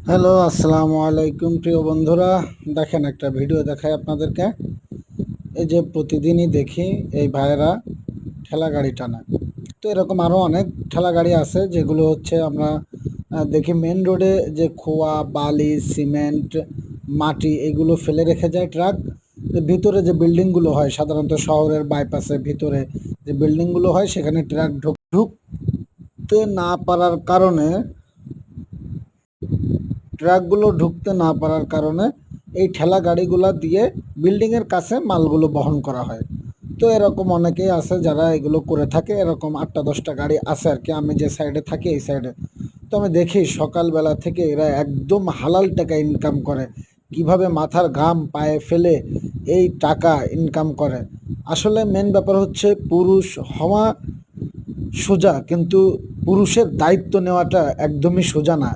Hello, আসসালামু আলাইকুম প্রিয় বন্ধুরা। দেখেন, একটা ভিডিও দেখাই আপনাদেরকে। এই যে প্রতিদিনই দেখি এই ভাইয়েরা ঠেলা গাড়ি টানে। তো এরকম আরও অনেক ঠেলা গাড়ি আছে যেগুলো হচ্ছে আমরা দেখি মেন রোডে, যে খোয়া, বালি, সিমেন্ট, মাটি এগুলো ফেলে রেখে যায় ট্রাক। ভিতরে যে বিল্ডিংগুলো হয়, সাধারণত শহরের বাইপাসের ভিতরে যে বিল্ডিংগুলো হয়, সেখানে ট্রাক ঢুকতে না পারার কারণে, ট্রাকগুলো ঢুকতে না পারার কারণে এই ঠেলা গাড়িগুলা দিয়ে বিল্ডিংয়ের কাছে মালগুলো বহন করা হয়। তো এরকম অনেকেই আছে যারা এগুলো করে থাকে। এরকম 8টা 10টা গাড়ি আছে আর কি, আমি যে সাইডে থাকি এই সাইডে। তো আমি দেখি সকালবেলা থেকে এরা একদম হালাল টাকা ইনকাম করে, কিভাবে মাথার ঘাম পায়ে ফেলে এই টাকা ইনকাম করে। আসলে মেন ব্যাপার হচ্ছে পুরুষ হওয়া সোজা, কিন্তু পুরুষের দায়িত্ব নেওয়াটা একদমই সোজা না।